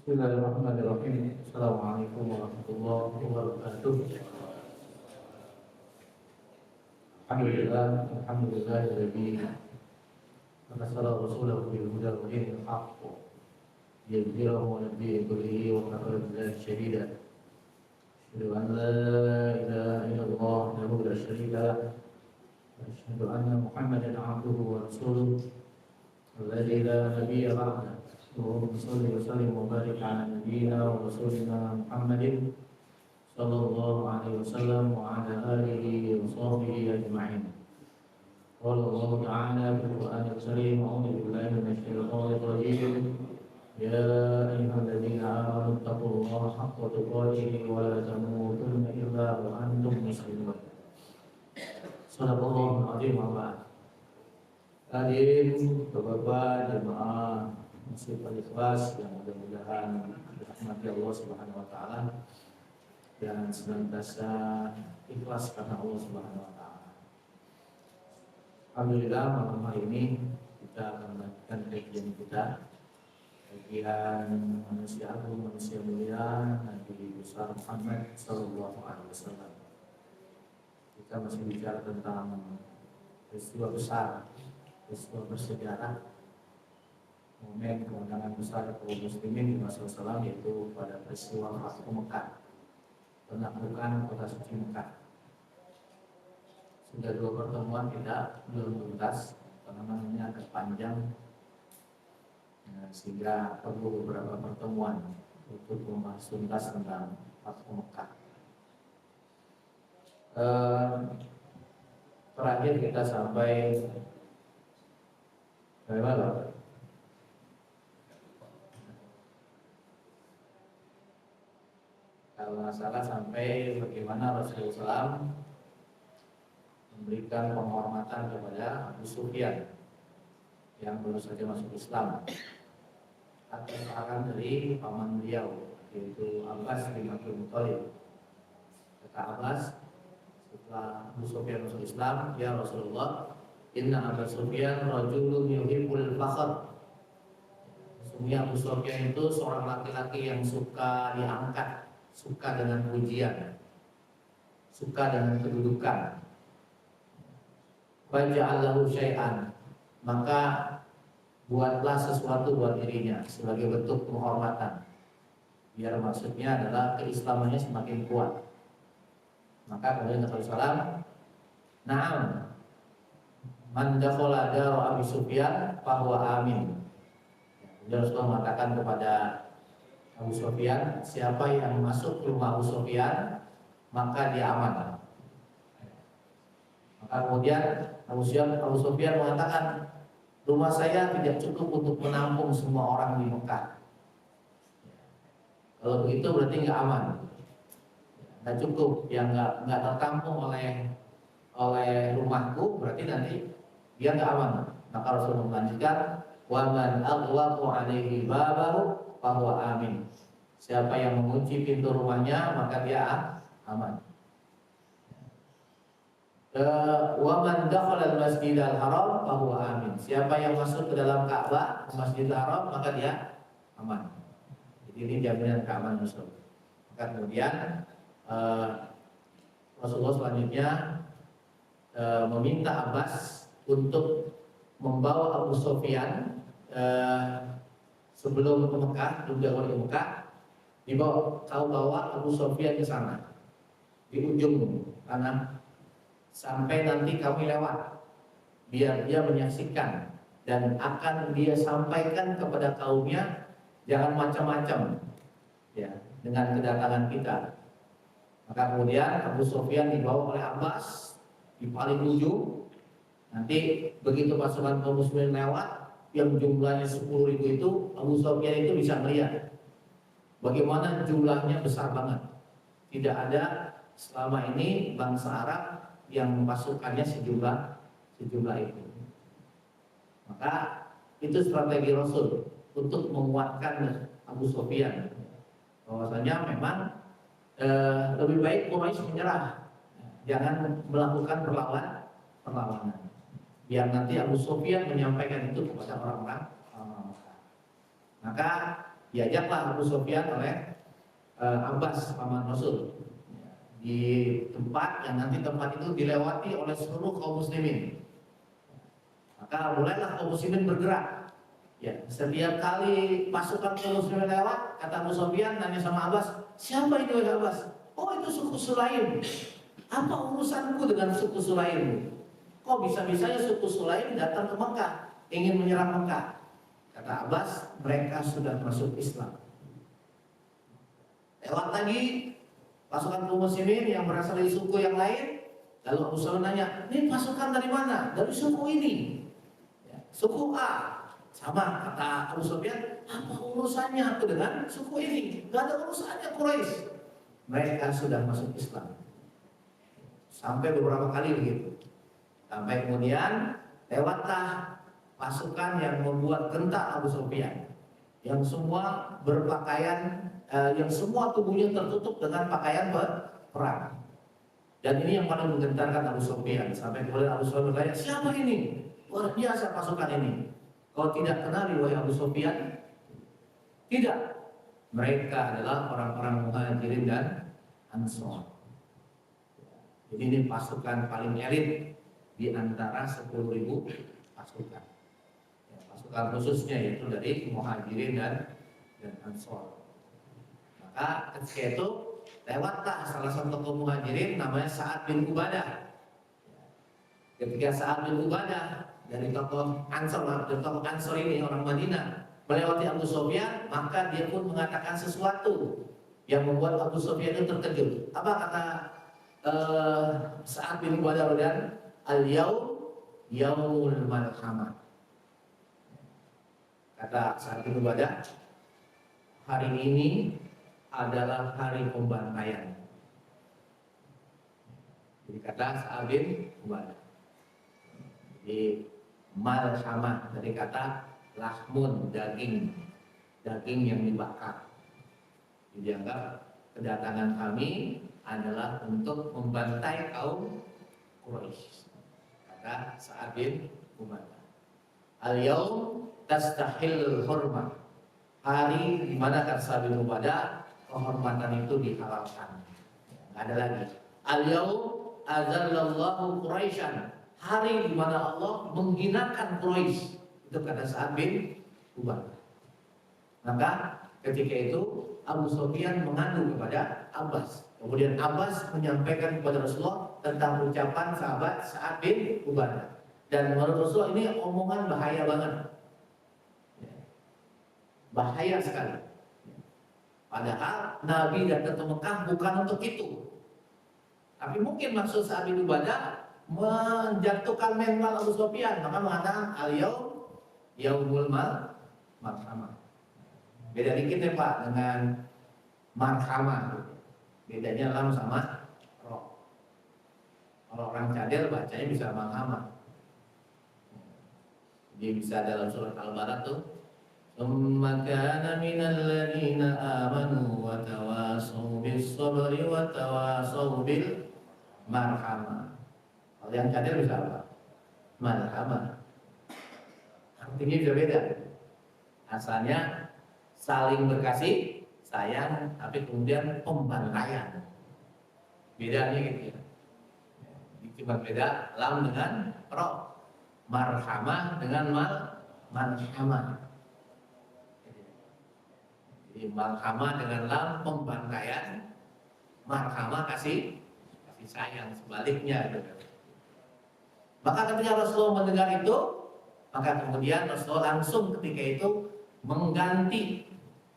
Bismillahirrahmanirrahim. Assalamualaikum warahmatullahi wabarakatuh. Alhamdulillahilladzi arsala rasulahu bil huda wa dinil haqq liyudhhirahu 'ala ad-dini kullihi wa kafa billahi shahida. Asyhadu an la ilaha illallah wahdahu la syarika lah wa asyhadu anna Muhammadan 'abduhu wa rasuluh alladzi la nabiyya ba'dahu. Allahumma shalli wa sallim wa barik 'ala nabiyyina wa rasulina Muhammadin sallallahu alaihi wasallam wa 'ala alihi wa sahbihi ajma'in. Qala Allah ta'ala fil Qur'anil Karim, a'udzu billahi minasy syaithanir rajim. Ya ayyuhalladzina amanu taqullaha haqqa tuqatih wa la tamutunna illa wa antum muslimun. Shadaqallahul 'azim. Hadirin Bapak jemaah Masjid Al-Ikhlas yang mudah-mudahan dirahmati Allah Subhanahu wa taala dan senantiasa ikhlas karena Allah Subhanahu wa taala. Alhamdulillah malam hari ini kita akan melanjutkan kajian kita, kajian manusia agung, manusia mulia Nabi besar Muhammad sallallahu alaihi wasallam. Kita masih bicara tentang peristiwa besar, peristiwa bersejarah, momen kemenangan besar kaum muslimin di masa Islam, yaitu pada peristiwa Fathu Mekah, penaklukan kota suci Mekah. Sudah 2 pertemuan kita belum tuntas karena namanya agak panjang, sehingga perlu beberapa pertemuan untuk membahas tuntas tentang Fathu Mekah. Terakhir kita sampai bagaimana? Kalau nggak salah sampai bagaimana Rasulullah SAW memberikan penghormatan kepada Abu Sufyan yang baru saja masuk Islam atas saran dari paman beliau, yaitu Abbas bin Abdul Muthalib. Kata Abbas setelah Abu Sufyan masuk Islam, ya Rasulullah, inna Abu Sufyan rajulun yuhibbul fakhr. Sesungguhnya Abu Sufyan itu seorang laki-laki yang suka diangkat, suka dengan pujian, suka dengan kedudukan. Faja'allahu syai'an, maka buatlah sesuatu buat dirinya sebagai bentuk penghormatan, biar maksudnya adalah keislamannya semakin kuat. Maka kemudian Nabi SAW, na'am, man dakhala dara Abi Sufyan fahuwa amin. Kemudian Rasulullah mengatakan kepada Abu Sufyan, siapa yang masuk ke rumah Abu Sufyan maka dia aman. Maka kemudian Abu Sufyan mengatakan, rumah saya tidak cukup untuk menampung semua orang di Mekah. Kalau begitu berarti nggak aman, nggak cukup, yang nggak tertampung oleh rumahku, berarti nanti dia nggak aman. Maka Rasulullah melanjutkan, wa man aghlaqu alaihi babahu bahwa amin. Siapa yang mengunci pintu rumahnya maka dia aman. Wa man dakhala al-masjidal haram bahwa amin. Siapa yang masuk ke dalam Ka'bah, ke Masjidil Haram, maka dia aman. Jadi ini jaminan keamanan Rasul. Maka kemudian Rasulullah selanjutnya meminta Abbas untuk membawa Abu Sufyan sebelum ke Mekah, ke Mekah, dibawa, kau bawa Abu Sufyan ke sana di ujung tanah sampai nanti kami lewat, biar dia menyaksikan dan akan dia sampaikan kepada kaumnya, jangan macam-macam ya dengan kedatangan kita. Maka kemudian Abu Sufyan dibawa oleh Abbas di paling ujung. Nanti begitu pasukan kaum muslimin lewat yang jumlahnya 10.000 itu, Abu Sufyan itu bisa melihat bagaimana jumlahnya besar banget. Tidak ada selama ini bangsa Arab yang pasukannya sejumlah itu. Maka itu strategi Rasul untuk menguatkan Abu Sufyan, bahwasanya memang lebih baik Quraisy menyerah, jangan melakukan perlawanan. Biar nanti Abu Sufyan menyampaikan itu kepada orang-orang. Maka diajaklah Abu Sufyan oleh Abbas paman Rasul di tempat yang nanti tempat itu dilewati oleh seluruh kaum muslimin. Maka mulailah kaum muslimin bergerak. Ya, setiap kali pasukan kaum muslimin lewat, kata Abu Sufyan nanya sama Abbas, siapa itu ya Abbas? Oh, itu suku Sulaim. Apa urusanku dengan suku Sulaim? Kok bisa-bisanya suku Sulaim datang ke Mekah, ingin menyerang Mekah? Kata Abbas, mereka sudah masuk Islam. Lewat lagi pasukan kaum muslimin yang berasal dari suku yang lain. Lalu Abu Sufyan nanya, ini pasukan dari mana? Dari suku ini, ya, suku A. Sama kata Abu Sufyan, apa urusannya aku dengan suku ini? Gak ada urusannya Quraisy. Mereka sudah masuk Islam. Sampai beberapa kali begitu. Sampai kemudian lewatlah pasukan yang membuat gentar Abu Sufyan, yang semua berpakaian, yang semua tubuhnya tertutup dengan pakaian perang. Dan ini yang paling menggentarkan Abu Sufyan. Sampai kemudian Abu Sufyan bertanya, siapa ini? Luar biasa pasukan ini. Kau tidak kenali wahai Abu Sufyan? Tidak. Mereka adalah orang-orang Muhajirin dan Ansor. Jadi ini pasukan paling elit di antara 10.000 pasukan. Ya, pasukan khususnya yaitu dari Muhajirin dan Ansor. Maka ketika itu lewatlah salah satu kaum Muhajirin namanya Sa'ad bin Ubadah. Ketika Sa'ad bin Ubadah dari tokoh Ansor ini orang Madinah melewati Abu Sufyan, maka dia pun mengatakan sesuatu yang membuat Abu Sufyan itu terkejut. Apa kata Sa'ad bin Ubadah dan al-yaum yaumul malhamah. Kata Sa'ad bin Ubadah, hari ini adalah hari pembantaian. Jadi kata Sa'ad bin Ubadah. Jadi malhamah dari kata lahmun, daging yang dibakar. Jadi dianggap kedatangan kami adalah untuk membantai kaum Quraisy. Kata Sa'ad bin Ubadah, al-yaum tastahil hurmah. Hari di mana kata Sa'ad bin Ubadah kehormatan itu dihalalkan. Nggak ada lagi. Al-yaum azallallahu Quraisyan. Hari di mana Allah menghinakan Quraisy. Itu kata Sa'ad bin Ubadah. Maka ketika itu Abu Sufyan mengadu kepada Abbas. Kemudian Abbas menyampaikan kepada Rasulullah tentang ucapan sahabat Sa'ad bin Ubadah. Dan menurut Rasulullah ini omongan bahaya banget. Bahaya sekali. Padahal Nabi datang ke Mekah bukan untuk itu. Tapi mungkin maksud Sa'ad bin Ubadah menjatuhkan mental Abu Sufyan, maka mengatakan al-yaum yaumul marhamah. Beda dikit ya Pak dengan marhamah. Bedanya lam sama roh. Kalau orang cadel bacanya bisa marhamah. Dia bisa dalam surat Al-Baqarah tuh, "Tsumma kana minal ladzina amanu wa tawassaw bis sabri wa tawassaw bil marhamah." Kalau yang cadel bisa apa? Marhamah. Artinya bisa beda. Asalnya saling berkasih sayang, tapi kemudian pembantaian. Bedanya gitu ya. Cuma beda lam dengan roh, marhamah dengan malhamah. Jadi malhamah dengan lam pembantaian, marhamah kasih sayang, sebaliknya gitu. Maka ketika Rasulullah mendengar itu, maka kemudian Rasulullah langsung ketika itu mengganti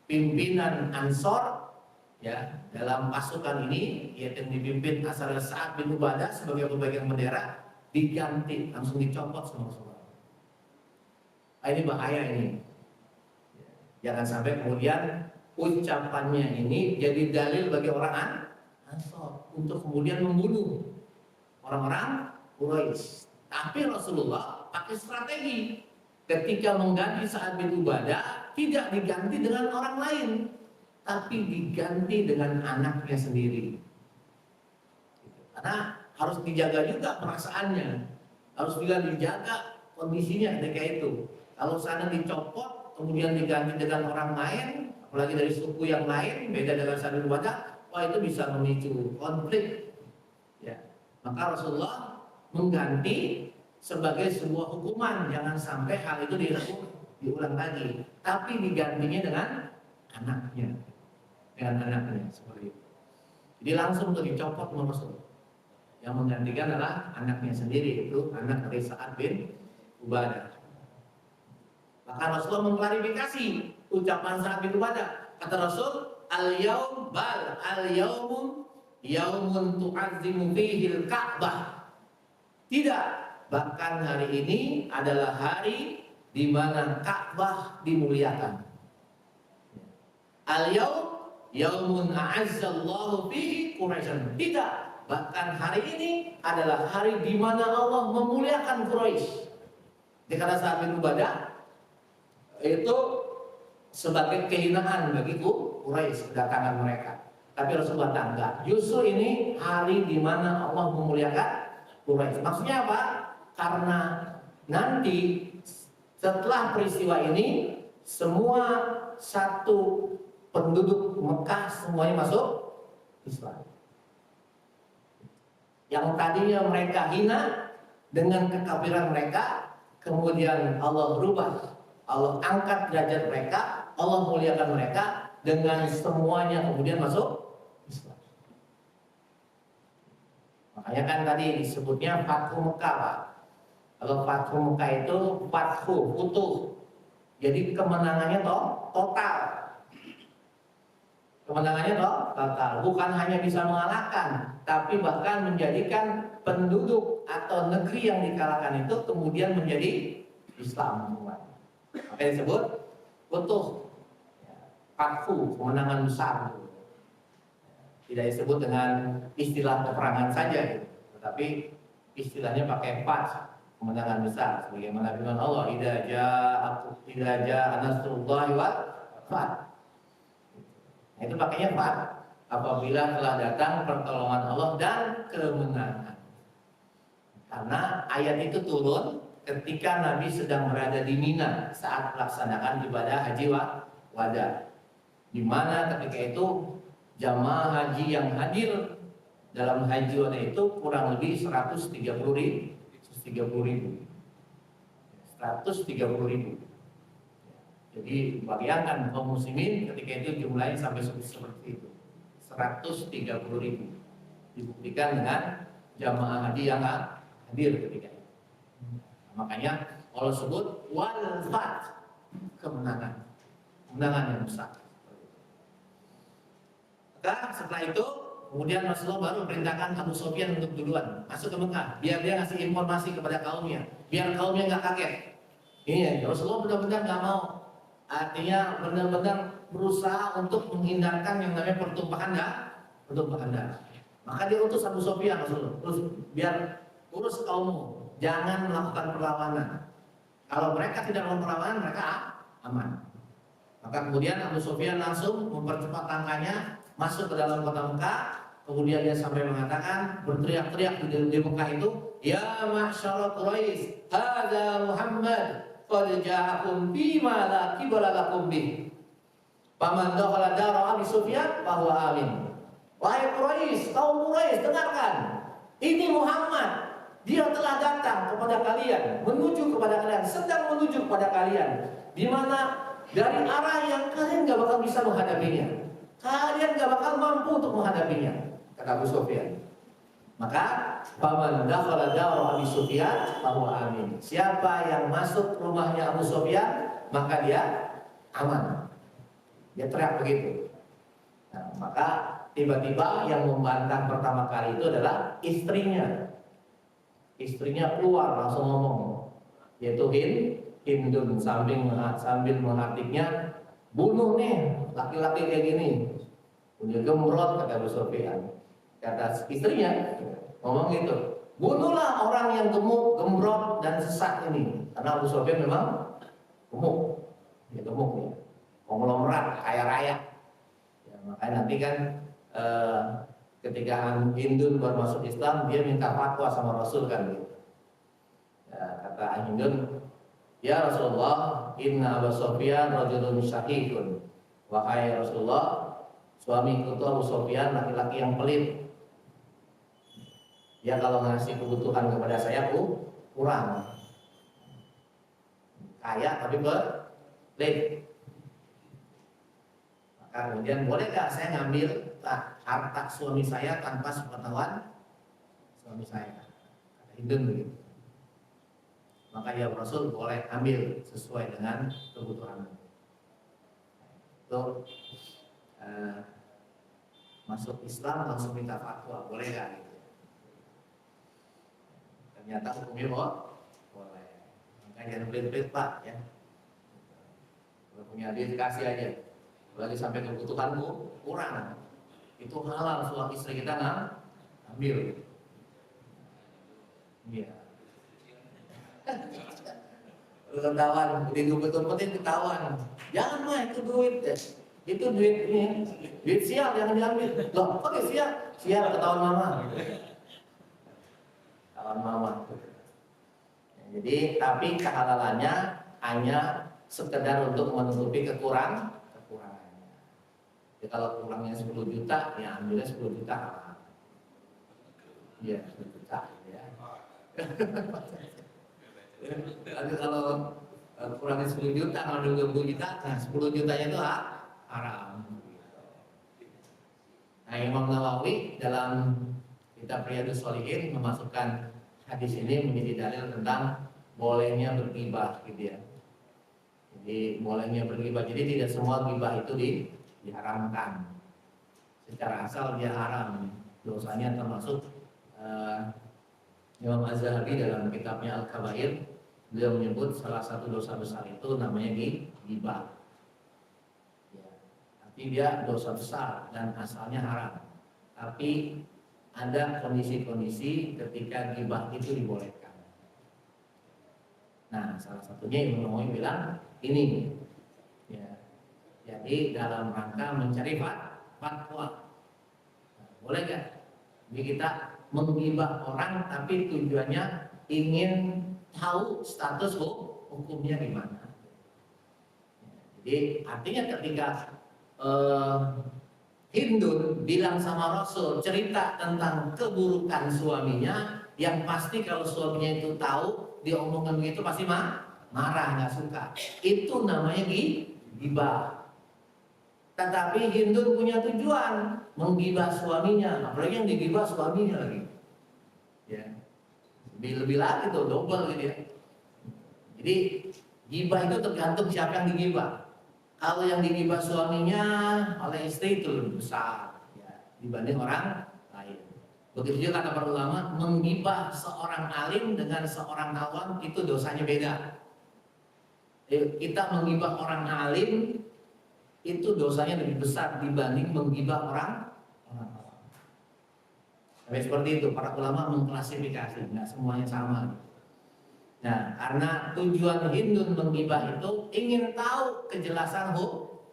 pimpinan Ansor ya dalam pasukan ini, yaitu dipimpin asal Sa'ad bin Ubadah sebagai pemegang bendera, diganti, langsung dicopot semua. Ini bahaya ini. Jangan sampai kemudian ucapannya ini jadi dalil bagi orang Ansor untuk kemudian membunuh orang-orang Quraisy. Tapi Rasulullah pakai strategi. Ketika mengganti Sa'ad bin Ubadah, tidak diganti dengan orang lain, tapi diganti dengan anaknya sendiri. Karena harus dijaga juga perasaannya, harus juga dijaga kondisinya ketika itu. Kalau sana dicopot, kemudian diganti dengan orang lain, apalagi dari suku yang lain beda dengan Sa'd bin Ubadah, wah itu bisa memicu konflik. Ya. Maka Rasulullah mengganti sebagai sebuah hukuman, jangan sampai hal itu diulang lagi, tapi digantinya dengan anaknya, seperti itu. Jadi langsung untuk dicopot sama Rasul. Yang menggantikan adalah anaknya sendiri, itu anak dari Sa'd bin Ubadah. Maka Rasulullah mengklarifikasi ucapan Sa'd bin Ubadah. Kata Rasul, al-yaum bal al-yaumun yaumun tu'azzimu fihil Ka'bah. Tidak, bahkan hari ini adalah hari di mana Ka'bah dimuliakan. Al-yaum yaumun a'azzallahu fihi Quraisyan. Tidak, bahkan hari ini adalah hari di mana Allah memuliakan Quraisy. Dikata Sa'd bin Ubadah itu sebagai kehinaan bagi Quraisy kedatangan mereka. Tapi Rasulullah enggak. Justru ini hari di mana Allah memuliakan Quraisy. Maksudnya apa? Karena nanti setelah peristiwa ini semua satu penduduk Mekah semuanya masuk Islam. Yang tadinya mereka hina dengan kekafiran mereka, kemudian Allah berubah, Allah angkat derajat mereka, Allah muliakan mereka dengan semuanya kemudian masuk Islam. Makanya kan tadi disebutnya Fathu Mekah, Pak. Kalau Fathu Mekah itu futuh. Jadi kemenangannya total. Kemenangannya total, bukan hanya bisa mengalahkan, tapi bahkan menjadikan penduduk atau negeri yang dikalahkan itu kemudian menjadi Islam. Makanya disebut futuh, fathu, kemenangan besar. Tidak disebut dengan istilah peperangan saja, tetapi istilahnya pakai fat, kemenangan besar. Sebagaimana firman Allah, idza jaa nasrullahi wal fath. Itu pakainya fat, apabila telah datang pertolongan Allah dan kemenangan. Karena ayat itu turun ketika Nabi sedang berada di Mina saat melaksanakan ibadah haji wada, di mana ketika itu jamaah haji yang hadir dalam haji wada itu kurang lebih 130 ribu. Jadi bayangkan kaum muslimin ketika itu jumlahnya sampai seperti itu, 130 ribu. Dibuktikan dengan jamaah haji yang hadir ketika itu. Makanya Allah sebut wal fath, kemenangan yang besar. Maka setelah itu kemudian Rasulullah baru perintahkan Abu Sufyan untuk duluan masuk ke Mekah, biar dia ngasih informasi kepada kaumnya, biar kaumnya nggak kaget. Ini Rasulullah benar-benar nggak mau. Artinya benar-benar berusaha untuk menghindarkan yang namanya pertumpahan darah. Maka dia utus Abu Sufyan, Rasulullah, biar urus kaummu, jangan melakukan perlawanan. Kalau mereka tidak melakukan perlawanan, mereka aman. Maka kemudian Abu Sufyan langsung mempercepat langkahnya masuk ke dalam kota Mekah. Kemudian dia sampai mengatakan, berteriak-teriak di Mekah itu, ya ma'syara Quraisy, hadza Muhammad qad ja'akum bima la qibala lakum bih. Faman dakhala dara Abi Sufyan fahuwa amin. Wahai Quraisy, kaum Quraisy, dengarkan. Ini Muhammad, dia telah datang kepada kalian, sedang menuju kepada kalian, di mana dari arah yang kalian gak bakal bisa menghadapinya. Kalian gak bakal mampu untuk menghadapinya, kata Abu Sufyan. Maka faman dakhala dara Abi Sufyan fahuwa amin. Siapa yang masuk rumahnya Abu Sufyan, maka dia aman. Dia teriak begitu. Nah, maka tiba-tiba yang membantah pertama kali itu adalah istrinya. Istrinya keluar langsung ngomong, yaitu Hindun sambil menghartiknya, bunuh nih laki-laki kayak gini. Punya gemrot, kata Abu Sufyan. Kata istrinya ngomong gitu, bunuhlah orang yang gemuk, gembrot dan sesat ini. Karena Abu Sufyan memang gemuk, dia gemuk nih, konglomerat, kaya raya. Ya, makanya nanti kan ketika Hindun baru masuk Islam, dia minta fatwa sama Rasul kan gitu. Ya, kata Hindun, ya Rasulullah, inna Abu Sufyan rajulun syahihun wahai Rasulullah, suamiku itu Abu Sufyan laki-laki yang pelit. Dia kalau ngasih kebutuhan kepada saya kurang. Kaya tapi pelit. Maka kemudian boleh gak saya ngambil harta suami saya tanpa sepengetahuan suami saya? Kata Hindun begitu. Maka ya Rasul boleh ambil sesuai dengan kebutuhan. Itu masuk Islam langsung minta fatwa, boleh gak gitu? Ternyata hukumnya boleh. Maka jangan pelit-pelit Pak ya. Kalau punya duit kasih aja. Lagi sampai kebutuhanmu kurang, itu halal suami istri kita ambil. Iya. Ketahuan, betul-betul ketahuan. Jangan mah itu duit deh. Itu duit ini, duit sial jangan diambil. Loh, kok sial? Sial ketahuan mama. Ketahuan mama. Jadi, tapi kehalalannya hanya sekedar untuk menutupi kekurangannya. Ya, kalau kurangnya 10 juta, ya ambilnya 10 juta. Iya, 10 juta. Ya. Tapi kalau kurangnya 10 juta, kalau 20 juta, nah 10 jutanya itu haram. Nah, Imam Nawawi dalam kitab Riyadhus Shalihin memasukkan hadis ini menjadi dalil tentang bolehnya berghibah gitu ya. Jadi bolehnya berghibah. Jadi tidak semua ghibah itu diharamkan. Secara asal dia haram. Dosanya termasuk Imam Az-Zahabi dalam kitabnya Al-Kabair, beliau menyebut salah satu dosa besar itu namanya ghibah. Ya, tapi dia dosa besar dan asalnya haram. Tapi ada kondisi-kondisi ketika ghibah itu dibolehkan. Nah, salah satunya Imam Nawawi bilang ini, ya, jadi dalam rangka mencari fatwa. Nah, boleh nggak? Jadi kita menggibah orang, tapi tujuannya ingin tahu status hukumnya gimana. Jadi artinya ketika Hindun bilang sama Rasul cerita tentang keburukan suaminya, yang pasti kalau suaminya itu tahu dia omongan begitu pasti marah, nggak suka. Itu namanya ghibah. Tetapi Hindun punya tujuan menggibah suaminya, apalagi yang digibah suaminya lagi. Ya, lebih lagi tuh double gitu ya. Jadi ghibah itu tergantung siapa yang digibah. Kalau yang digibah suaminya oleh istri itu lebih besar ya, dibanding orang lain. Begitu juga kata para ulama, menggibah seorang alim dengan seorang awam itu dosanya beda. Kita menggibah orang alim itu dosanya lebih besar dibanding menggibah orang awam. Tapi seperti itu para ulama mengklasifikasi, nggak semuanya sama. Nah, karena tujuan Hindun menggibah itu ingin tahu kejelasan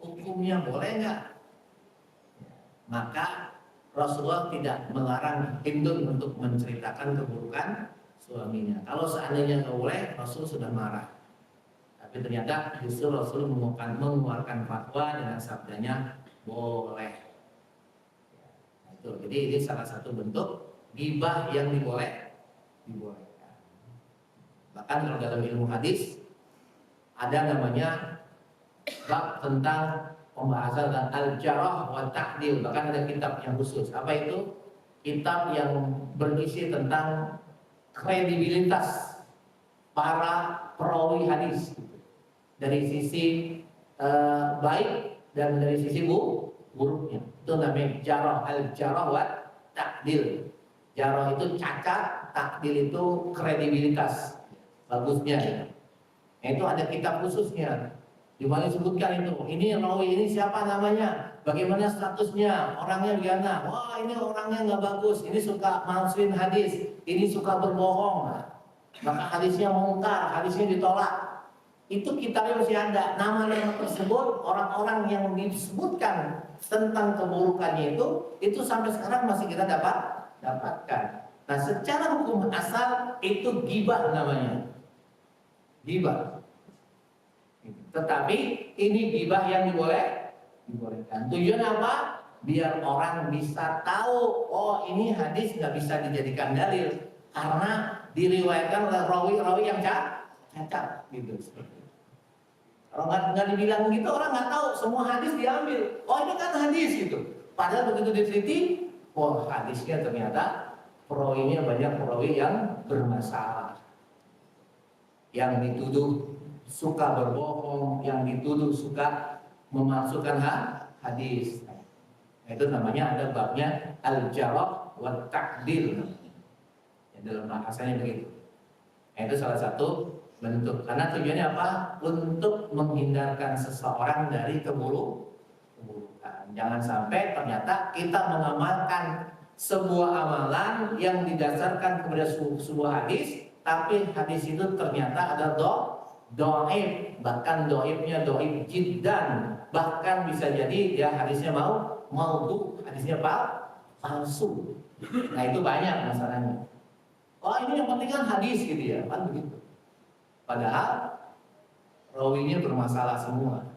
hukumnya boleh nggak, maka Rasulullah tidak melarang Hindun untuk menceritakan keburukan suaminya. Kalau seandainya nggak boleh, Rasul sudah marah. Tapi ternyata justru Rasul mengeluarkan fatwa dengan sabdanya boleh. Nah, itu. Jadi ini salah satu bentuk ghibah yang dibolehkan. Bahkan kalau dalam ilmu hadis ada namanya bab tentang pembahasan tentang al-jarah wa ta'dil. Bahkan ada kitab yang khusus. Apa itu? Kitab yang berisi tentang kredibilitas para perawi hadis dari sisi baik dan dari sisi buruknya. Itu namanya jarah, al-jarah wa ta'dil. Jarah itu cacat, ta'dil itu kredibilitas, bagusnya. Itu ada kitab khususnya. Di mana disebutkan itu, ini rawi ini siapa namanya, bagaimana statusnya, orangnya gimana. Wah, ini orangnya nggak bagus, ini suka malsuin hadis, ini suka berbohong. Maka hadisnya mungkar, hadisnya ditolak. Itu kitabnya masih ada. Nama-nama tersebut, orang-orang yang disebutkan tentang keburukannya itu sampai sekarang masih kita dapatkan. Nah, secara hukum asal itu ghibah namanya. Ghibah. Tetapi ini ghibah yang digorengkan. Tujuan apa? Biar orang bisa tahu, oh ini hadis nggak bisa dijadikan dalil karena diriwayatkan oleh rawi-rawi yang cacat, gitu. Kalau nggak dibilang gitu, orang nggak tahu. Semua hadis diambil. Oh ini kan hadis gitu. Padahal begitu diteliti, oh hadisnya ternyata perawinya banyak perawi yang bermasalah, yang dituduh suka berbohong, yang dituduh suka memasukkan hadis. Nah, itu namanya ada babnya al-jarh wa ta'dil. Ya, dalam bahasanya begitu. Nah, itu salah satu bentuk. Karena tujuannya apa? Untuk menghindarkan seseorang dari keburukan. Jangan sampai ternyata kita mengamalkan sebuah amalan yang didasarkan kepada sebuah hadis, tapi hadis itu ternyata ada doib, bahkan doibnya doib jiddan, bahkan bisa jadi dia hadisnya maudhu, hadisnya palsu. Nah itu banyak masalahnya. Oh ini yang penting kan hadis gitu ya, kan begitu. Padahal rawinya bermasalah semua.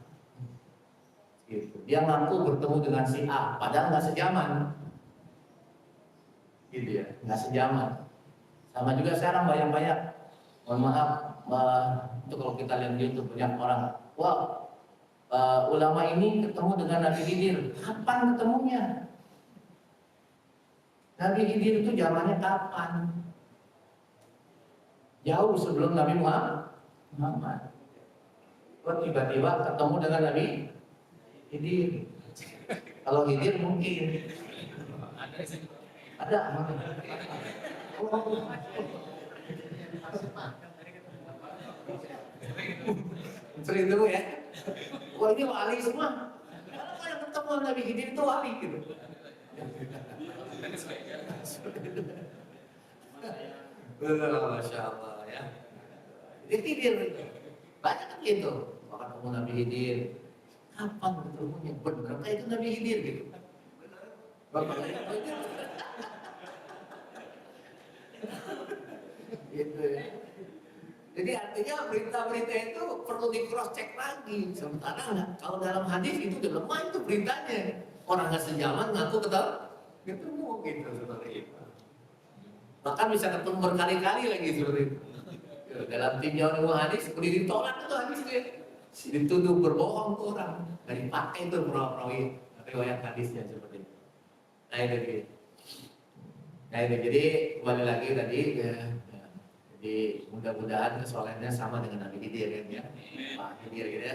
Gitu. Dia ngaku bertemu dengan si A, padahal nggak sejaman. Gitu ya, nggak sejaman. Sama juga sekarang banyak-banyak. Mohon maaf, itu kalau kita lihat di YouTube banyak orang, wah ulama ini ketemu dengan Nabi Khidir. Kapan ketemunya? Nabi Khidir itu zamannya kapan? Jauh sebelum Nabi Muhammad. Kok tiba-tiba ketemu dengan Nabi Khidir? Kalau Khidir mungkin ada. Sering dulu ya. Wah ini wali semua. Kalau yang ketemu Nabi Khidir itu wali gitu. Masya Allah ya. Jadi Khidir banyak kan gitu. Bahkan ketemu Nabi Khidir. Kapan ketemunya? Benar kayak itu Nabi Khidir gitu. Gitu ya. Jadi artinya berita-berita itu perlu di cross check lagi. Sementara kalau dalam hadis itu udah lemah itu beritanya. Orang nggak sejaman ngaku ketemu gitu seperti itu. Bahkan bisa ketemu berkali-kali lagi seperti itu. Dalam tinjauan ilmu hadis kemudian ditolak itu hadis itu ya. Dituduh berbohong tuh orang. Dari pakai itu perawi riwayat hadisnya seperti itu. Nah itu gitu. Nah itu jadi kembali lagi tadi ya. Jadi mudah-mudahan kesolehannya sama dengan Nabi Khidir kan ya. Pak Khidir gitu ya.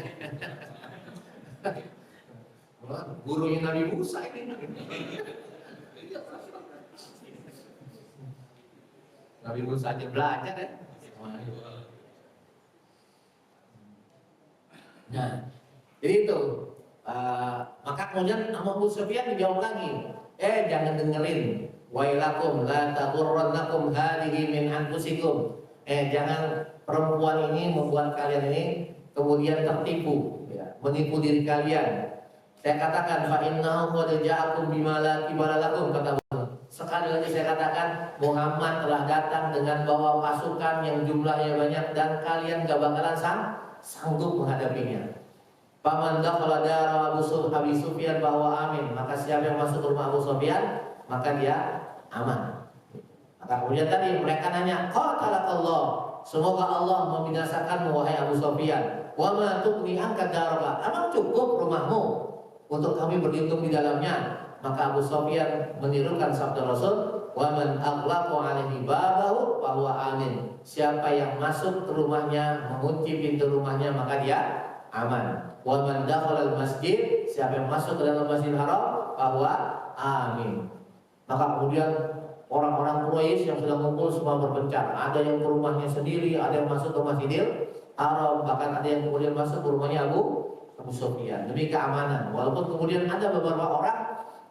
Gurunya Nabi Musa ini. Nabi Musa aja belajar ya. Nah, jadi itu. Maka kemudian Abu Sufyan dijawab lagi. Jangan dengerin. Wailakum la taghurrannakum hadhihi min anfusikum. Jangan perempuan ini membuat kalian ini kemudian tertipu, ya, menipu diri kalian. Saya katakan fa innahu qad ja'akum bima la qibala lakum, kata Allah. Sekali lagi saya katakan Muhammad telah datang dengan bawa pasukan yang jumlahnya banyak dan kalian gak bakalan sanggup menghadapinya. Paman dakhala dara Abu Sufyan bahwa amin. Maka siapa yang masuk ke rumah Abu Sufyan maka dia aman. Maka kemudian tadi mereka nanya, qatalakallah, semoga Allah membinasakanmu wahai Abu Sufyan. Wa ma tughni anka daraka, emang cukup rumahmu untuk kami berlindung di dalamnya? Maka Abu Sufyan menirukan sabda Rasul, wa man aghlaqa alaihi babahu fa huwa amin. Siapa yang masuk ke rumahnya, mengunci pintu rumahnya, maka dia aman. Wa man dakhala al-masjid, siapa yang masuk ke dalam Masjidil Haram, fa huwa amin. Maka kemudian orang-orang Quraisy yang sedang kumpul semua berpencar. Ada yang ke rumahnya sendiri, ada yang masuk ke Masjidil Haram, bahkan ada yang kemudian masuk ke rumahnya Abu Sufyan demi keamanan. Walaupun kemudian ada beberapa orang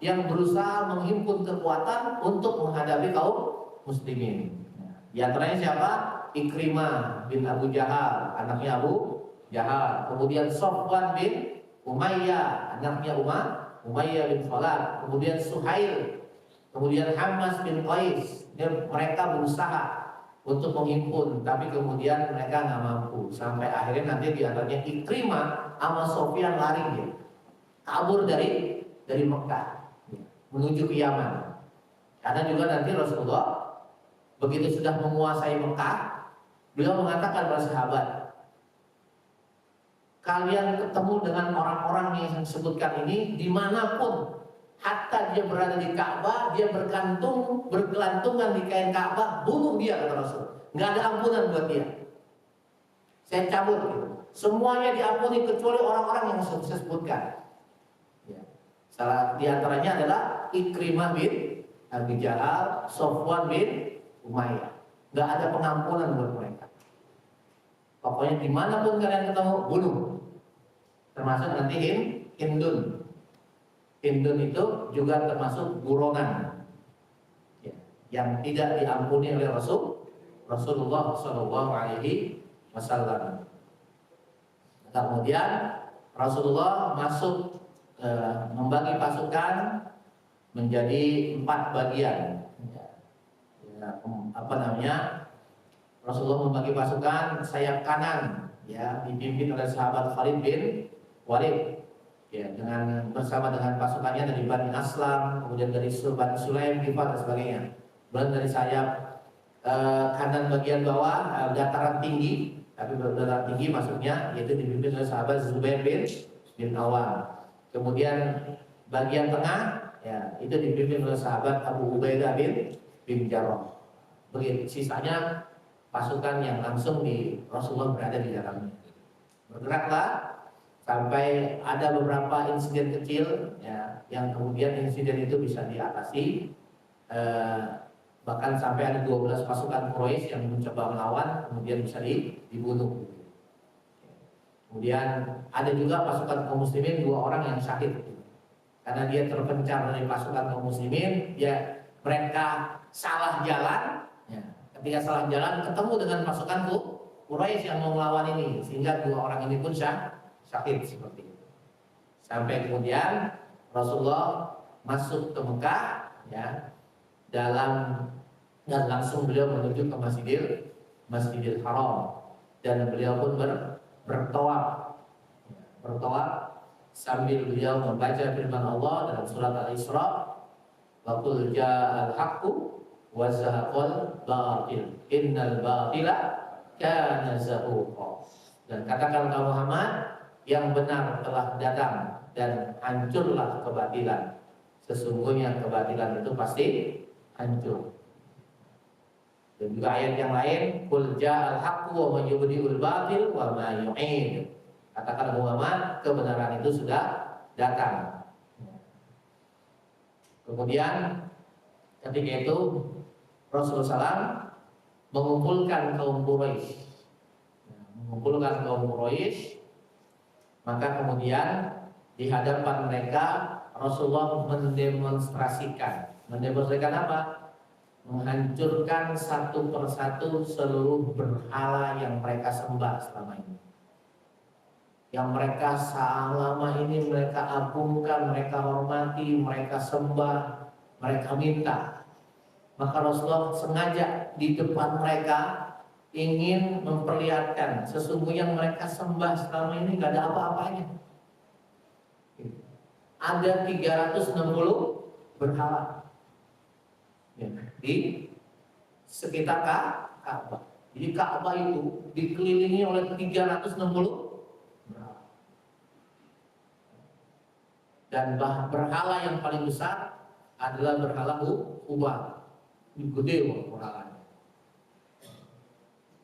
yang berusaha menghimpun kekuatan untuk menghadapi kaum muslimin. Di antaranya siapa? Ikrimah bin Abu Jahal, anaknya Abu Jahal. Kemudian Sofwan bin Umayyah, anaknya Umayyah bin Khalaf. Kemudian Suhail. Kemudian Hamas bin Qais. Mereka berusaha untuk menghimpun, tapi kemudian mereka nggak mampu. Sampai akhirnya nanti di antaranya Ikrimah sama Sofyan lari dia. kabur dari Mekah menuju ke Yaman. Karena juga nanti Rasulullah begitu sudah menguasai Mekah, beliau mengatakan kepada sahabat, kalian ketemu dengan orang-orang yang saya sebutkan ini dimanapun, hatta dia berada di Ka'bah, dia bergelantungan di kain Ka'bah, bunuh dia, kata Rasul. Nggak ada ampunan buat dia. Saya cabut, semuanya diampuni kecuali orang-orang yang saya sebutkan. Ya. Salah diantaranya adalah Ikrimah bin Abi Jahal, Sofwan bin Umayyah. Nggak ada pengampunan buat mereka. Pokoknya dimanapun kalian ketemu, bunuh. Termasuk nanti Hindun. Hindun itu juga termasuk buronan, ya, yang tidak diampuni oleh Rasulullah SAW. Kemudian Rasulullah masuk membagi pasukan menjadi 4 bagian. Rasulullah membagi pasukan sayap kanan, ya, dipimpin oleh sahabat Khalid bin Walid, ya, bersama dengan pasukannya dari Bani Aslam, kemudian dari Bani Sulaim, Gifar dan sebagainya. Kemudian dari sayap kanan bagian bawah, dataran tinggi, tapi dataran tinggi maksudnya yaitu dipimpin oleh sahabat Zubair bin Awam. Kemudian bagian tengah, ya, itu dipimpin oleh sahabat Abu Ubaidah bin Jarrah. Begitu sisanya pasukan yang langsung Rasulullah berada di dalamnya. Bergeraklah sampai ada beberapa insiden kecil, ya, yang kemudian insiden itu bisa diatasi. Bahkan sampai ada 12 pasukan Quraisy yang mencoba melawan, kemudian bisa dibunuh. Kemudian ada juga pasukan kaum muslimin 2 orang yang syahid, karena dia terpencar dari pasukan kaum muslimin. Mereka salah jalan, ya. Ketika salah jalan ketemu dengan pasukan Quraisy yang mau melawan ini, sehingga 2 orang ini pun syahid seperti itu. Sampai kemudian Rasulullah masuk ke Mekah, ya, dan langsung beliau menuju ke Masjidil Haram, dan beliau pun bertawaf sambil beliau membaca firman Allah dalam surat Al-Isra, wa qul ja'al haqqu wa zahaqal batil innal batila kana zahuqa. Dan katakan kaum Muhammad, yang benar telah datang dan hancurlah kebatilan. Sesungguhnya kebatilan itu pasti hancur. Dan juga ayat yang lain, qul ja'al haqqu wa man yubdi'ul batil wa ma yu'id. Katakan Muhammad, kebenaran itu sudah datang. Kemudian ketika itu Rasulullah SAW mengumpulkan kaum Quraisy, maka kemudian di hadapan mereka Rasulullah mendemonstrasikan apa? Menghancurkan satu persatu seluruh berhala yang mereka sembah selama ini, yang mereka selama ini mereka agungkan, mereka hormati, mereka sembah, mereka minta. Maka Rasulullah sengaja di depan mereka ingin memperlihatkan sesungguhnya mereka sembah selama ini gak ada apa-apanya. Ada 360 berhala, ya, di sekitar Ka'bah. Jadi Ka'bah itu dikelilingi oleh 360 berhala. Dan berhala yang paling besar adalah berhala Hubal. Gede berhalanya.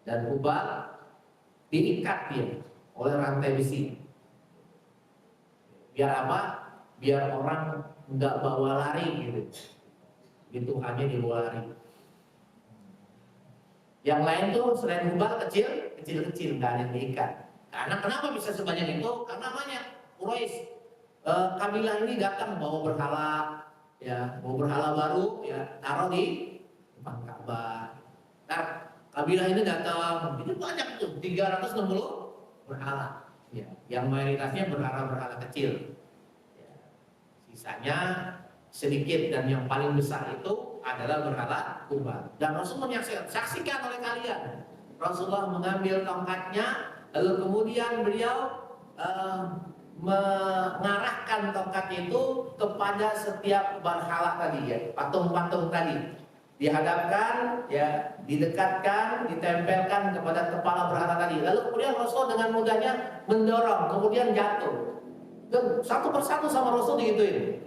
Dan Hubal diikat dia oleh rantai besi. Biar apa? Biar orang nggak bawa lari gitu. Itu hanya dibawa lari. Yang lain tuh selain Hubal kecil-kecil, nggak ada yang diikat. Karena kenapa bisa sebanyak itu? Karena banyak Quraisy, kabilah ini datang bawa berhala, ya, bawa berhala baru, ya, taruh di depan Ka'bah. Nah, kabilah ini datang, itu banyak tuh 360 berhala, ya, yang mayoritasnya berhala kecil. Ya, sisanya sedikit, dan yang paling besar itu adalah berhala Hubal. Dan Rasul menyaksikan, saksikan oleh kalian. Rasulullah mengambil tongkatnya, lalu kemudian beliau mengarahkan tongkat itu kepada setiap berhala tadi ya, patung-patung tadi. Dihadapkan, ya, didekatkan, ditempelkan kepada kepala berhala tadi. Lalu kemudian Rasul dengan mudahnya mendorong, kemudian jatuh. Dan satu persatu sama Rasul digituin.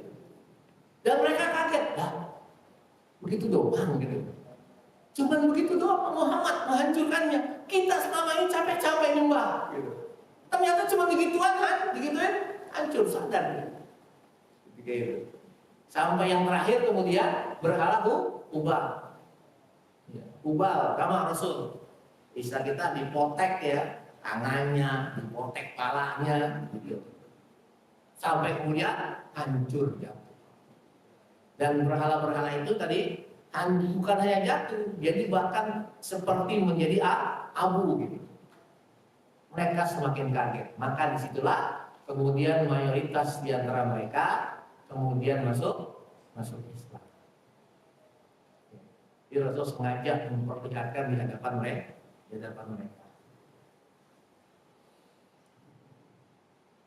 Dan mereka kaget, lah, begitu doang gitu. Cuman begitu doang Muhammad menghancurkannya. Kita selama ini capek-capek nyembah. Gitu. Ternyata cuma digituan kan, digituin, hancur sadar. Gitu. Sampai yang terakhir kemudian berhala Ubal. Ya, Ubal, sama Rasul. Istilah kita dipotek ya, tangannya, dipotek palanya, gitu. Sampai kemudian hancur jatuh. Dan berhala-berhala itu tadi bukan hanya jatuh, jadi bahkan seperti menjadi abu gitu. Mereka semakin kaget. Maka disitulah kemudian mayoritas di antara mereka kemudian masuk Islam. Jadi Rasul sengaja memperlihatkan di hadapan mereka.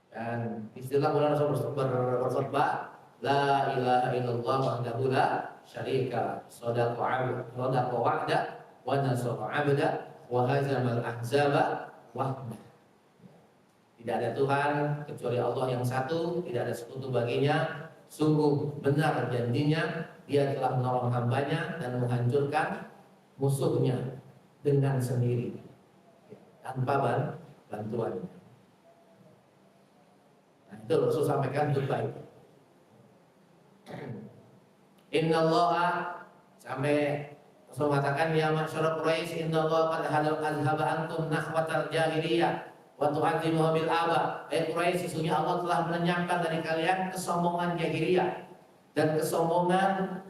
Dan istilah bulan Rasul berkhutbah, la ilaha illallah wahdahu la syarika, sadaqa wa'da wa nasara 'abda wa hazamal ahzaba wahda. Tidak ada Tuhan kecuali Allah yang satu, tidak ada sekutu baginya. Sungguh benar janjinya, Dia telah menolong hambanya dan menghancurkan musuhnya dengan sendiri, tanpa bantuannya. Nah, itu Rasul sampaikan baik. Innallaha, sampai Rasul mengatakan, ya masyarakat Quraisy, innallaha qad azhaba ankum nahwatal jahiliyah wa tu'azzimuha bil aba. Quraisy, sesungguhnya Allah telah melenyapkan dari kalian kesombongan jahiliyah dan kesombongan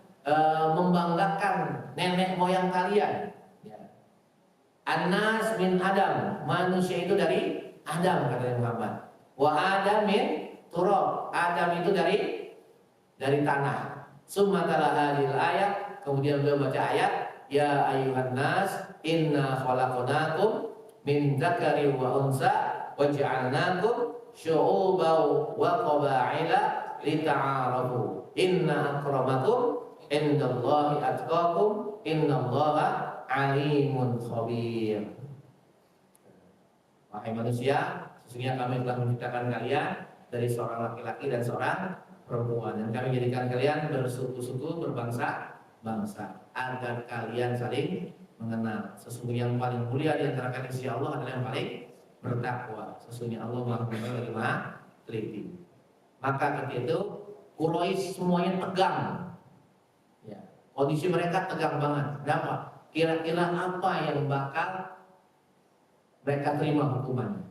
membanggakan nenek moyang kalian. Ya. An-nas min Adam, manusia itu dari Adam, kata Muhammad. Wa Adam min turab, Adam itu dari tanah. Summa tala hadil ayat, kemudian beliau baca ayat, ya ayuhan nas inna khalaqnakum min dzakari wa unsa wa ja'alnakum syu'uban wa qaba'ila lita'arafu. Inna akramakum indallahi atqakum innallaha alimun khabir. Wahai manusia, sesungguhnya kami telah menciptakan kalian dari seorang laki-laki dan seorang perempuan, dan kami jadikan kalian bersuku-suku, berbangsa-bangsa, agar kalian saling mengenal. Sesungguhnya yang paling mulia di antara kalian insya Allah adalah yang paling bertakwa. Sesungguhnya Allah Maha Mengetahui lagi Maha Teliti. Maka ketika itu Quraisy semuanya tegang. Ya, kondisi mereka tegang banget. Kenapa? Kira-kira apa yang bakal mereka terima hukumannya?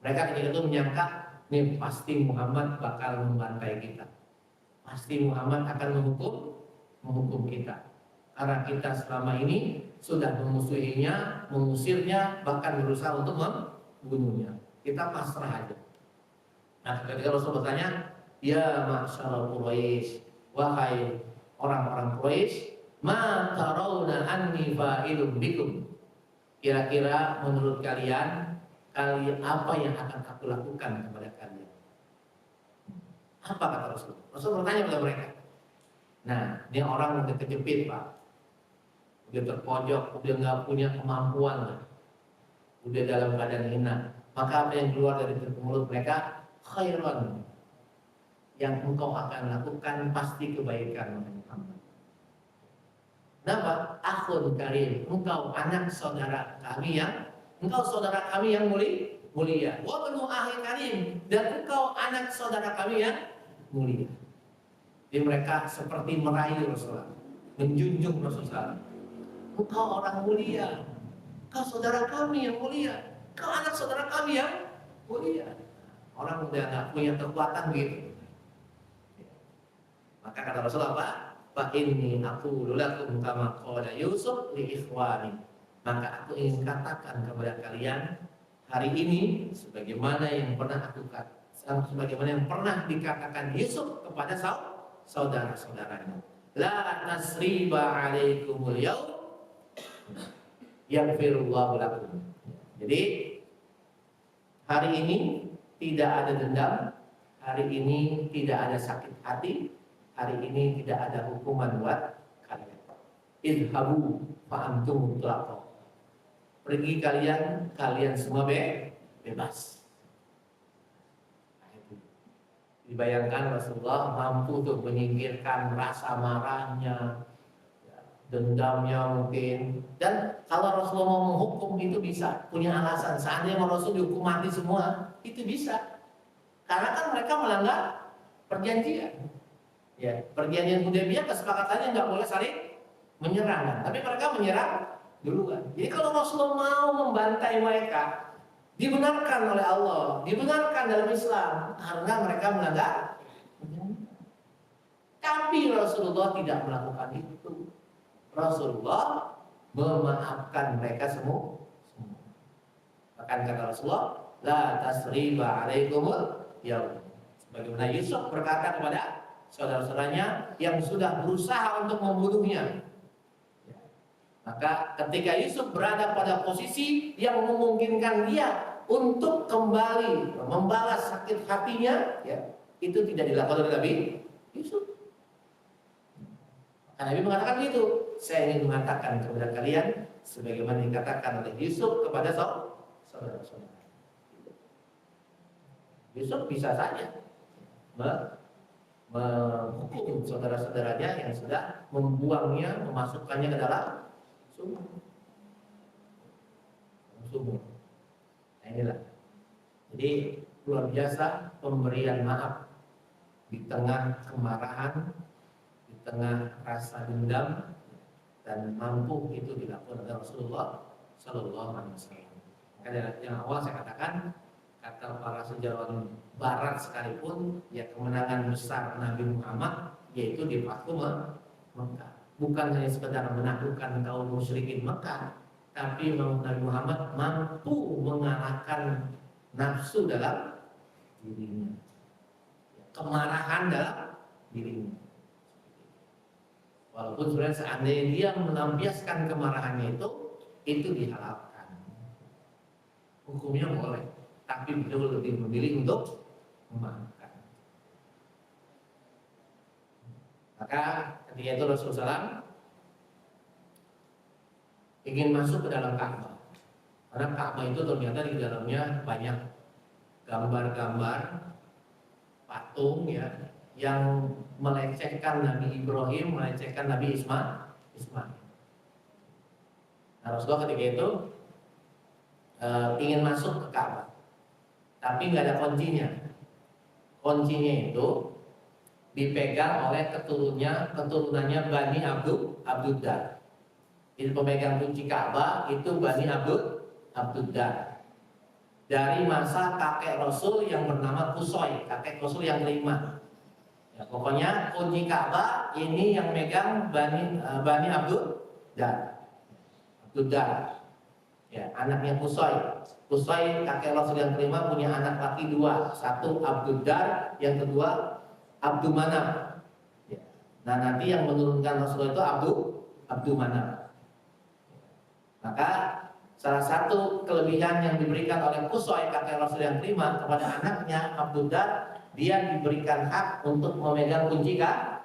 Mereka ketika itu menyangka, nih pasti Muhammad bakal membantai kita. Pasti Muhammad akan menghukum kita. Karena kita selama ini sudah memusuhinya, mengusirnya, bahkan berusaha untuk membunuhnya. Kita pasrah aja. Nah, ketika Rasul bertanya, ya ma'syarul Quraisy, wahai orang-orang Quraisy, ma tarawna anni fa'ilun bikum. Kira-kira menurut kalian apa yang akan aku lakukan kepada kalian? Apa kata Rasul? Rasul bertanya kepada mereka. Nah, ini orang udah kejepit, Pak. Udah terpojok, udah nggak punya kemampuan, udah dalam keadaan hina. Maka apa yang keluar dari mulut mereka? Khairan, yang engkau akan lakukan pasti kebaikan, Muhammad. Kenapa? Akhun karim, engkau anak saudara kami yang mulia. Wa banu akhi karim, dan engkau anak saudara kami yang mulia. Jadi mereka seperti meraih Rasulullah, menjunjung Rasulullah. Engkau orang mulia, engkau saudara kami yang mulia, engkau anak saudara kami yang mulia. Orang udah nggak punya kekuatan gitu. Maka kata Rasulullah apa? Fa inni aqulu lakum kama qala Yusuf li ikhwani. Maka aku ingin katakan kepada kalian hari ini sebagaimana yang pernah dikatakan Yusuf kepada saudara-saudaranya. La tasriba alaikumul yaum yaghfirullahu lakum. Jadi hari ini tidak ada dendam, hari ini tidak ada sakit hati, hari ini tidak ada hukuman buat kalian. Idhabu fa'antum mutlaqo. Pergi kalian, kalian semua bebas. Dibayangkan Rasulullah mampu untuk menyingkirkan rasa marahnya, dendamnya mungkin. Dan kalau Rasulullah mau menghukum itu bisa, punya alasan. Seandainya Rasul dihukum mati semua, itu bisa. Karena kan mereka melanggar perjanjian. Ya, perjanjian Hudaybiyah kesepakatannya nggak boleh saling menyerang, tapi mereka menyerang duluan. Jadi kalau Rasulullah mau membantai mereka, dibenarkan oleh Allah, dibenarkan dalam Islam karena mereka melanggar. Tapi Rasulullah tidak melakukan itu. Rasulullah memaafkan mereka semua. Bahkan kata Rasulullah, la tasriba alaikumul yaum. Sebagaimana Yusuf berkata kepada saudara-saudaranya yang sudah berusaha untuk membunuhnya. Maka ketika Yusuf berada pada posisi yang memungkinkan dia untuk kembali membalas sakit hatinya, ya, itu tidak dilakukan oleh Nabi Yusuf. Maka Nabi mengatakan begitu, saya ingin mengatakan kepada kalian sebagaimana dikatakan oleh Yusuf kepada saudara-saudara. Yusuf bisa saja menghukum saudara-saudaranya yang sudah membuangnya, memasukkannya ke dalam sumur. Nah inilah. Jadi luar biasa pemberian maaf di tengah kemarahan, di tengah rasa dendam, dan mampu itu dilakukan oleh Rasulullah Sallallahu Alaihi Wasallam. Maka dari yang awal saya katakan, kata para sejarawan Barat sekalipun, ya kemenangan besar Nabi Muhammad yaitu di Fathu Mekah. Bukan hanya sekedar menaklukkan kaum musyrikin Mekah, tapi Nabi Muhammad mampu mengalahkan nafsu dalam dirinya, kemarahan dalam dirinya. Walaupun sebenarnya seandainya dia melampiaskan kemarahannya itu dihalalkan, hukumnya boleh, tapi beliau lebih memilih untuk memaafkan. Maka ketika itu Rasulullah SAW ingin masuk ke dalam Ka'bah, karena Ka'bah itu ternyata di dalamnya banyak gambar-gambar patung ya, yang melecehkan Nabi Ibrahim, melecehkan Nabi Ismail. Nah, Rasulullah ketika itu ingin masuk ke Ka'bah, tapi nggak ada kuncinya. Kuncinya itu dipegang oleh keturunannya Bani Abduddar. Jadi pemegang kunci Ka'bah itu Bani Abduddar. Dari masa kakek Rasul yang bernama Qusay, kakek Rasul yang kelima. Ya, pokoknya kunci Ka'bah ini yang megang Bani Abduddar. Ya, anaknya Qusay. Qusay kakek Rasul yang kelima punya anak laki dua, satu Abduddar, yang kedua Abdul Manaf. Ya. Nah nanti yang menurunkan Rasulullah itu Abdul Manaf. Maka salah satu kelebihan yang diberikan oleh Qusay kakek Rasul yang kelima kepada anaknya Abduddar, dia diberikan hak untuk memegang kunci Ka'bah.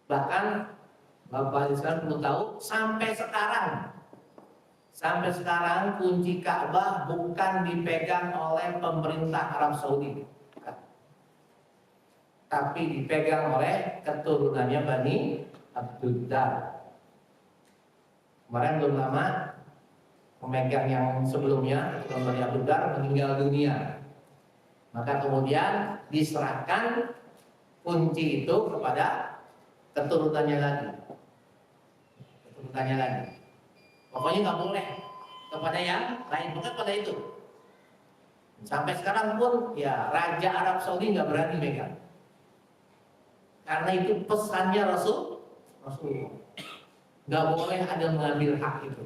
Bahkan Bapak Islam perlu tahu sampai sekarang kunci Ka'bah bukan dipegang oleh pemerintah Arab Saudi, tapi dipegang oleh keturunannya Bani Abduddar. Kemarin belum lama pemegang yang sebelumnya, Bani Abduddar, meninggal dunia. Maka kemudian diserahkan kunci itu kepada keturunannya lagi. Pokoknya nggak boleh kepada yang lain, bukan pada itu. Sampai sekarang pun ya Raja Arab Saudi nggak berani megang, karena itu pesannya Rasulullah. Nggak boleh ada mengambil hak itu.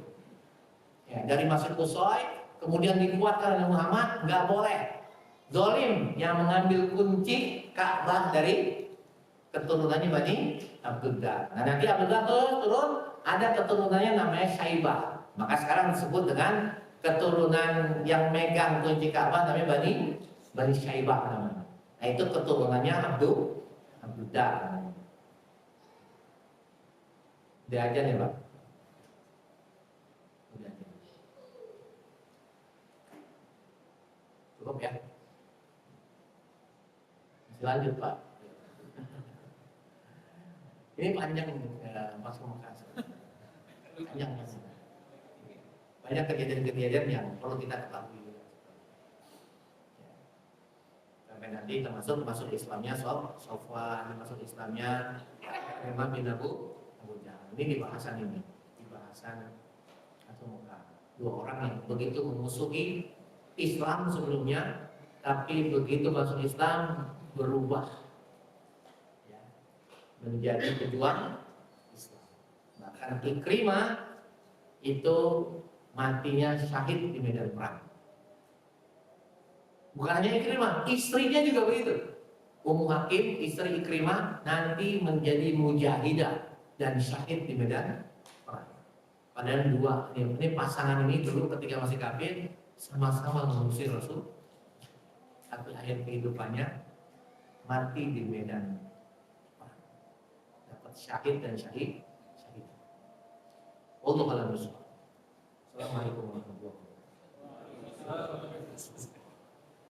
Ya, dari masa Qusay kemudian dikuatkan oleh Muhammad, nggak boleh. Zolim yang mengambil kunci Ka'bah dari keturunannya Bani Abduddar. Nah nanti Abduddar turun, ada keturunannya namanya Syaibah. Maka sekarang disebut dengan keturunan yang megang kunci Ka'bah namanya Bani Syaibah namanya. Nah itu keturunannya Abdullah. Udah aja nih Pak. Udah aja. Cukup ya. Lanjut Pak. Ini panjang Mas Mukas. Panjang. Banyak kejadian-kejadian yang perlu kita ketahui. Sampai nanti termasuk Islamnya Sofwan, termasuk Islamnya Imam bin Abu Jahal. Ini di bahasan atau muka dua orang yang begitu memusuhi Islam sebelumnya, tapi begitu masuk Islam berubah ya, menjadi pejuang Islam. Bahkan Ikrimah itu matinya syahid di medan perang. Bukan hanya Ikrimah, istrinya juga begitu. Ummu Hakim, istri Ikrimah, nanti menjadi mujahidah dan syahid di medan perang. Padahal dua ini pasangan ini dulu ketika masih kafir sama-sama mengusir Rasul. Tapi akhir kehidupannya mati di medan perang. Dapat syahid dan syahid. Wallahu a'lam bishawab. Assalamualaikum warahmatullahi wabarakatuh.